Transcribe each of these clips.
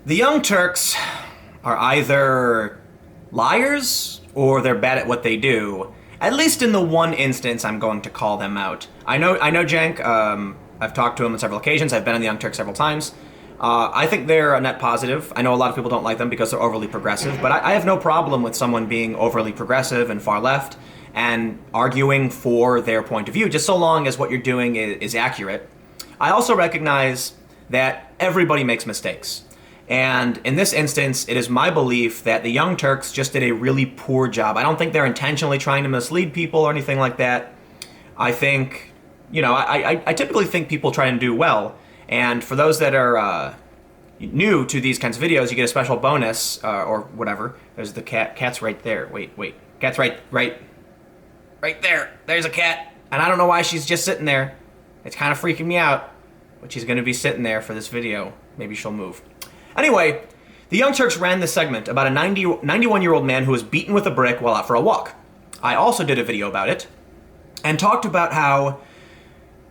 The Young Turks are either liars or they're bad at what they do. At least in the one instance, I'm going to call them out. I know, Jank. I've talked to him on several occasions. I've been on the Young Turks several times. I think they're a net positive. I know a lot of people don't like them because they're overly progressive, but I have no problem with someone being overly progressive and far left and arguing for their point of view, just so long as what you're doing is accurate. I also recognize that everybody makes mistakes. And in this instance, it is my belief that the Young Turks just did a really poor job. I don't think they're intentionally trying to mislead people or anything like that. I think, I typically think people try and do well. And for those that are new to these kinds of videos, you get a special bonus or whatever. There's the cat. Cat's right there. Wait. Cat's right there. There's a cat. And I don't know why she's just sitting there. It's kind of freaking me out. But she's going to be sitting there for this video. Maybe she'll move. Anyway, the Young Turks ran this segment about a 91-year-old man who was beaten with a brick while out for a walk. I also did a video about it and talked about how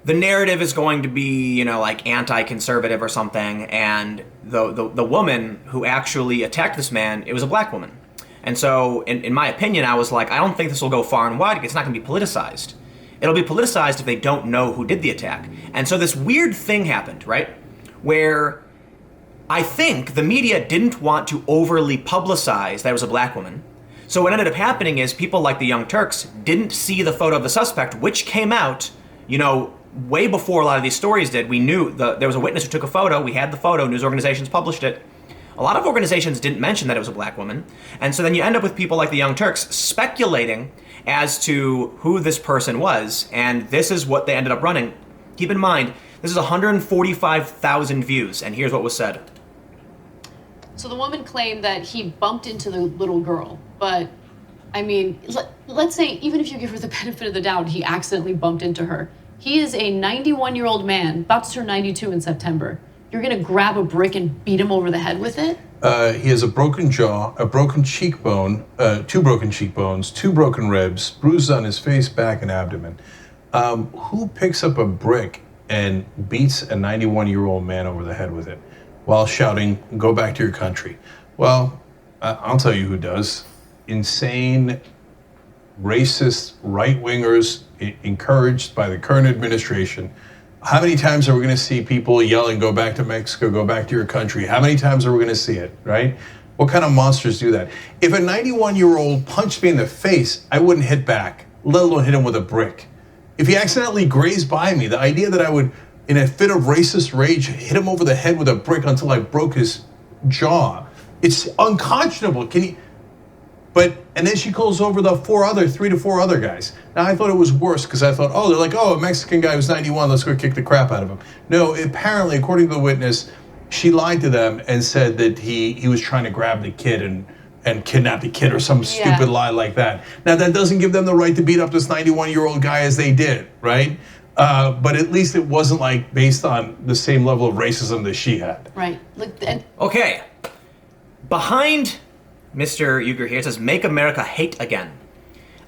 the narrative is going to be, like anti-conservative or something, and the woman who actually attacked this man, it was a black woman. And so, in my opinion, I was like, I don't think this will go far and wide. It's not going to be politicized. It'll be politicized if they don't know who did the attack. And so this weird thing happened, right? Where I think the media didn't want to overly publicize that it was a black woman. So what ended up happening is people like the Young Turks didn't see the photo of the suspect, which came out, way before a lot of these stories did. We knew there was a witness who took a photo. We had the photo. News organizations published it. A lot of organizations didn't mention that it was a black woman. And so then you end up with people like the Young Turks speculating as to who this person was. And this is what they ended up running. Keep in mind, this is 145,000 views. And here's what was said. So the woman claimed that he bumped into the little girl. But, I mean, let's say even if you give her the benefit of the doubt, he accidentally bumped into her. He is a 91-year-old man, about to turn 92 in September. You're gonna grab a brick and beat him over the head with it? He has a broken jaw, a broken cheekbone, 2 broken cheekbones, 2 broken ribs, bruises on his face, back, and abdomen. Who picks up a brick and beats a 91-year-old man over the head with it while shouting, "Go back to your country"? Well, I'll tell you who does. Insane, racist right-wingers encouraged by the current administration. How many times are we going to see people yelling, "Go back to Mexico, go back to your country"? How many times are we going to see it, right? What kind of monsters do that? If a 91-year-old punched me in the face, I wouldn't hit back, let alone hit him with a brick. If he accidentally grazed by me, the idea that I would, in a fit of racist rage, hit him over the head with a brick until I broke his jaw, it's unconscionable. And then she calls over the 3 to 4 other guys. Now I thought it was worse because I thought, they're like, a Mexican guy who's 91, let's go kick the crap out of him. No, apparently, according to the witness, she lied to them and said that he was trying to grab the kid and kidnap the kid or some stupid lie like that. Now that doesn't give them the right to beat up this 91-year-old guy as they did, right? But at least it wasn't like based on the same level of racism that she had. Right. Okay. Behind Mr. Uyghur here, it says, "Make America Hate Again."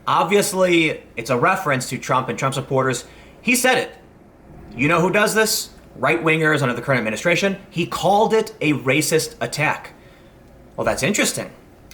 Obviously, it's a reference to Trump and Trump supporters. He said it. You know who does this? Right-wingers under the current administration. He called it a racist attack. Well, that's interesting,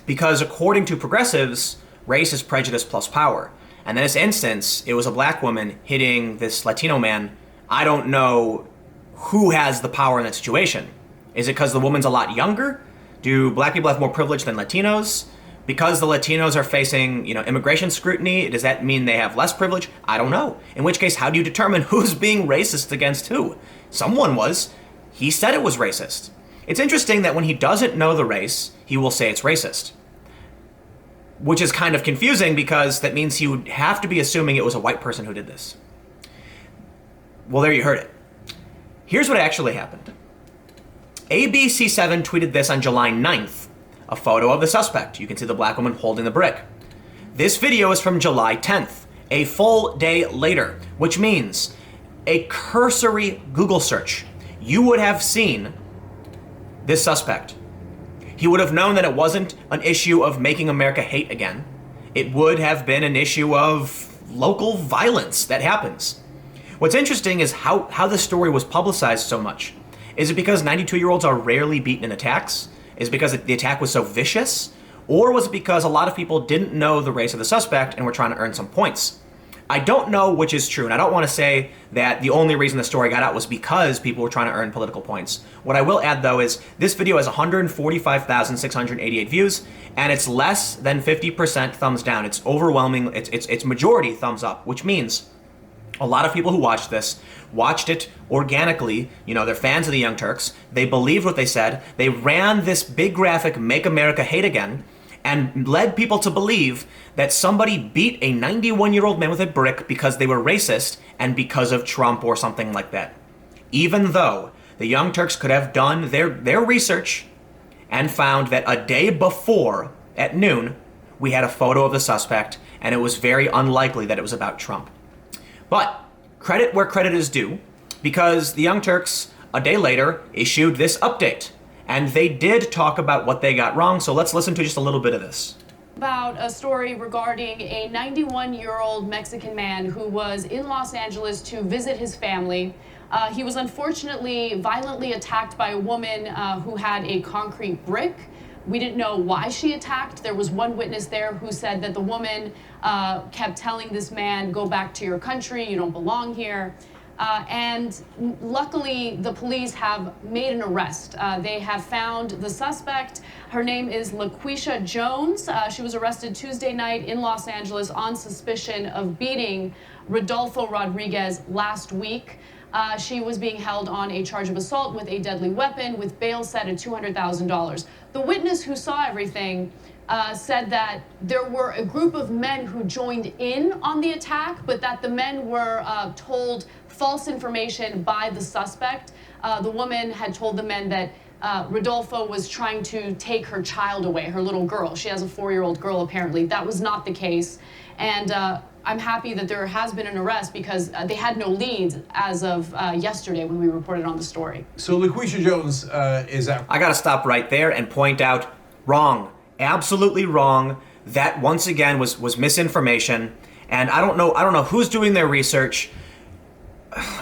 because according to progressives, race is prejudice plus power. And in this instance, it was a black woman hitting this Latino man. I don't know who has the power in that situation. Is it because the woman's a lot younger? Do black people have more privilege than Latinos? Because the Latinos are facing, immigration scrutiny, does that mean they have less privilege? I don't know. In which case, how do you determine who's being racist against who? Someone was. He said it was racist. It's interesting that when he doesn't know the race, he will say it's racist. Which is kind of confusing because that means he would have to be assuming it was a white person who did this. Well, there you heard it. Here's what actually happened. ABC7 tweeted this on July 9th, a photo of the suspect. You can see the black woman holding the brick. This video is from July 10th, a full day later, which means a cursory Google search, you would have seen this suspect. He would have known that it wasn't an issue of making America hate again. It would have been an issue of local violence that happens. What's interesting is how the story was publicized so much. Is it because 92-year-olds are rarely beaten in attacks? Is it because the attack was so vicious? Or was it because a lot of people didn't know the race of the suspect and were trying to earn some points? I don't know which is true, and I don't want to say that the only reason the story got out was because people were trying to earn political points. What I will add, though, is this video has 145,688 views, and it's less than 50% thumbs down. It's overwhelming. It's majority thumbs up, which means a lot of people who watched this watched it organically. You know, they're fans of the Young Turks. They believed what they said. They ran this big graphic, Make America Hate Again, and led people to believe that somebody beat a 91-year-old man with a brick because they were racist and because of Trump or something like that. Even though the Young Turks could have done their research and found that a day before, at noon, we had a photo of the suspect, and it was very unlikely that it was about Trump. But credit where credit is due, because the Young Turks, a day later, issued this update. And they did talk about what they got wrong, so let's listen to just a little bit of this. About a story regarding a 91-year-old Mexican man who was in Los Angeles to visit his family. He was unfortunately violently attacked by a woman who had a concrete brick. We didn't know why she attacked. There was one witness there who said that the woman kept telling this man, "Go back to your country, you don't belong here." And luckily, the police have made an arrest. They have found the suspect. Her name is LaQuisha Jones. She was arrested Tuesday night in Los Angeles on suspicion of beating Rodolfo Rodriguez last week. She was being held on a charge of assault with a deadly weapon with bail set at $200,000. The witness who saw everything said that there were a group of men who joined in on the attack, but that the men were told false information by the suspect. The woman had told the men that Rodolfo was trying to take her child away, her little girl. She has a 4-year-old girl, apparently. That was not the case. And I'm happy that there has been an arrest because they had no leads as of yesterday when we reported on the story. So LaQuisha Jones is out. I gotta stop right there and point out, wrong. Absolutely wrong. That once again was misinformation. And I don't know who's doing their research.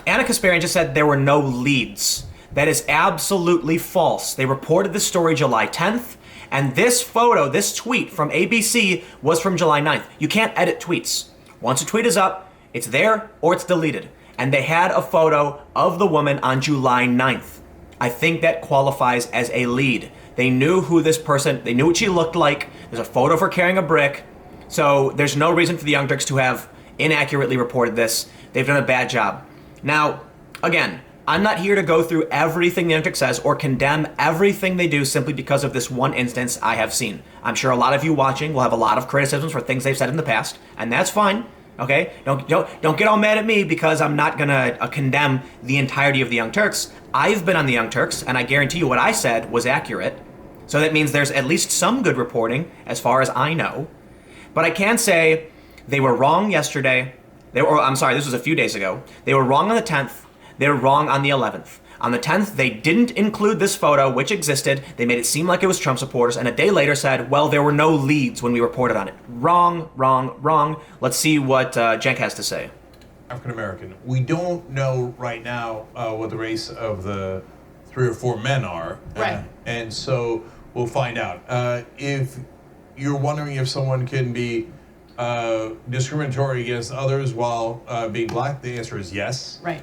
Anna Kasparian just said there were no leads. That is absolutely false. They reported the story July 10th, and this photo, this tweet from ABC was from July 9th. You can't edit tweets. Once a tweet is up, it's there or it's deleted. And they had a photo of the woman on July 9th. I think that qualifies as a lead. They knew who this person, they knew what she looked like. There's a photo of her carrying a brick. So there's no reason for the Young Turks to have inaccurately reported this. They've done a bad job. Now, again, I'm not here to go through everything the Young Turks says or condemn everything they do simply because of this one instance I have seen. I'm sure a lot of you watching will have a lot of criticisms for things they've said in the past, and that's fine. Okay? Don't get all mad at me because I'm not gonna condemn the entirety of the Young Turks. I've been on the Young Turks, and I guarantee you what I said was accurate. So that means there's at least some good reporting, as far as I know. But I can say they were wrong yesterday. This was a few days ago. They were wrong on the 10th. They were wrong on the 11th. On the 10th, they didn't include this photo, which existed. They made it seem like it was Trump supporters, and a day later said, well, there were no leads when we reported on it. Wrong, wrong, wrong. Let's see what Cenk has to say. African American. We don't know right now what the race of the 3 or 4 men are. Right. And so we'll find out. If you're wondering if someone can be discriminatory against others while being black, the answer is yes. Right.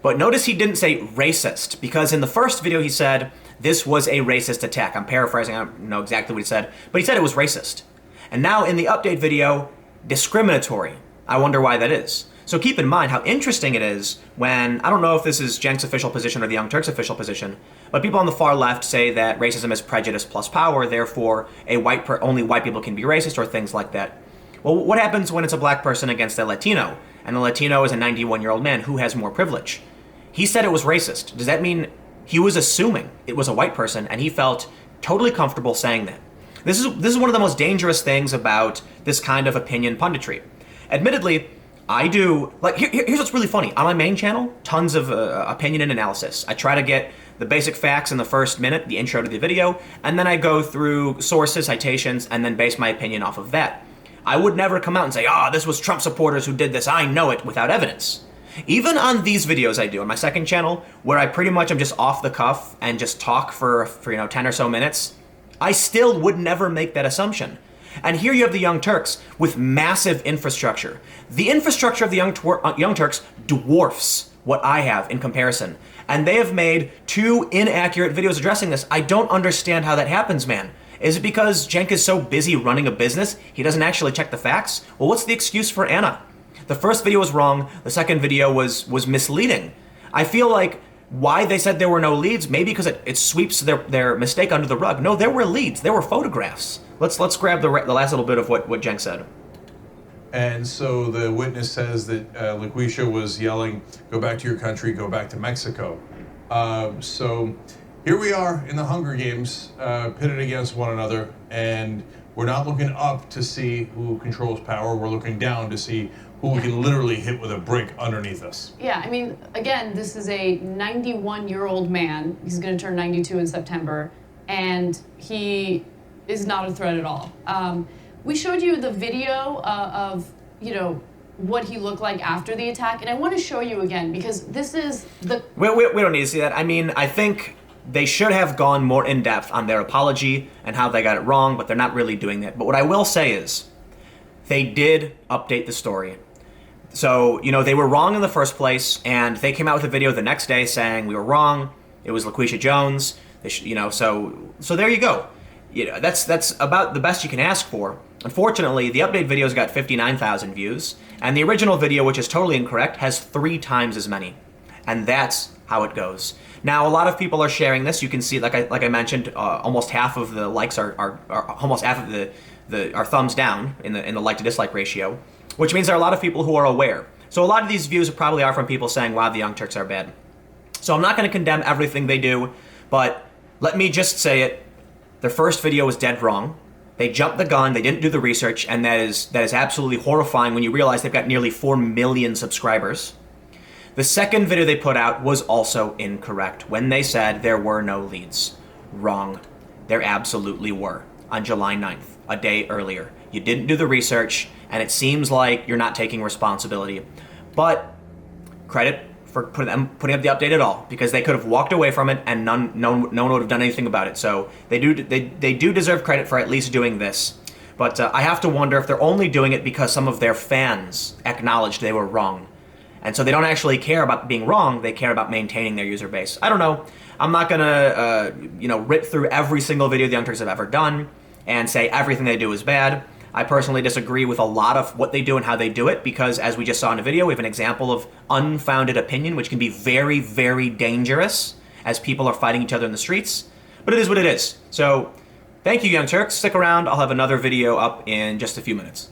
But notice he didn't say racist, because in the first video he said this was a racist attack. I'm paraphrasing, I don't know exactly what he said, but he said it was racist. And now in the update video, discriminatory. I wonder why that is. So keep in mind how interesting it is when, I don't know if this is Cenk's official position or the Young Turks' official position, but people on the far left say that racism is prejudice plus power, therefore only white people can be racist or things like that. Well, what happens when it's a black person against a Latino, and the Latino is a 91-year-old man who has more privilege? He said it was racist. Does that mean he was assuming it was a white person and he felt totally comfortable saying that? This is one of the most dangerous things about this kind of opinion punditry. Admittedly, I do, here's what's really funny. On my main channel, tons of opinion and analysis. I try to get the basic facts in the first minute, the intro to the video, and then I go through sources, citations, and then base my opinion off of that. I would never come out and say, this was Trump supporters who did this, I know it, without evidence. Even on these videos I do on my second channel, where I pretty much am just off the cuff and just talk for 10 or so minutes, I still would never make that assumption. And here you have the Young Turks with massive infrastructure. The infrastructure of the Young Turks dwarfs what I have in comparison. And they have made 2 inaccurate videos addressing this. I don't understand how that happens, man. Is it because Cenk is so busy running a business, he doesn't actually check the facts? Well, what's the excuse for Anna? The first video was wrong, the second video was misleading. I feel like why they said there were no leads, maybe because it sweeps their mistake under the rug. No, there were leads, there were photographs. Let's grab the last little bit of what Cenk said. And so the witness says that LaQuisha was yelling, "Go back to your country, go back to Mexico." So here we are in the Hunger Games, pitted against one another, and we're not looking up to see who controls power. We're looking down to see who we can literally hit with a brick underneath us. Yeah, I mean, again, this is a 91-year-old man. He's going to turn 92 in September, and he is not a threat at all. We showed you the video of, what he looked like after the attack, and I want to show you again because this is the... We don't need to see that. I mean, I think they should have gone more in-depth on their apology and how they got it wrong, but they're not really doing that. But what I will say is, they did update the story. So, they were wrong in the first place, and they came out with a video the next day saying we were wrong. It was LaQuisha Jones. So there you go. That's about the best you can ask for. Unfortunately, the update video's got 59,000 views, and the original video, which is totally incorrect, has 3 times as many. And that's how it goes. Now, a lot of people are sharing this. You can see, like I mentioned, almost half of the likes are almost half of the thumbs down in the like to dislike ratio, which means there are a lot of people who are aware. So a lot of these views probably are from people saying, wow, the Young Turks are bad. So I'm not going to condemn everything they do, but let me just say it. Their first video was dead wrong. They jumped the gun, they didn't do the research, and that is absolutely horrifying when you realize they've got nearly 4 million subscribers. The second video they put out was also incorrect when they said there were no leads. Wrong. There absolutely were on July 9th, a day earlier. You didn't do the research, and it seems like you're not taking responsibility. But credit for putting up the update at all, because they could have walked away from it and no one would have done anything about it. So they do deserve credit for at least doing this. But I have to wonder if they're only doing it because some of their fans acknowledged they were wrong. And so they don't actually care about being wrong, they care about maintaining their user base. I don't know. I'm not gonna rip through every single video the Young Turks have ever done and say everything they do is bad. I personally disagree with a lot of what they do and how they do it because, as we just saw in the video, we have an example of unfounded opinion, which can be very, very dangerous as people are fighting each other in the streets. But it is what it is. So, thank you, Young Turks. Stick around. I'll have another video up in just a few minutes.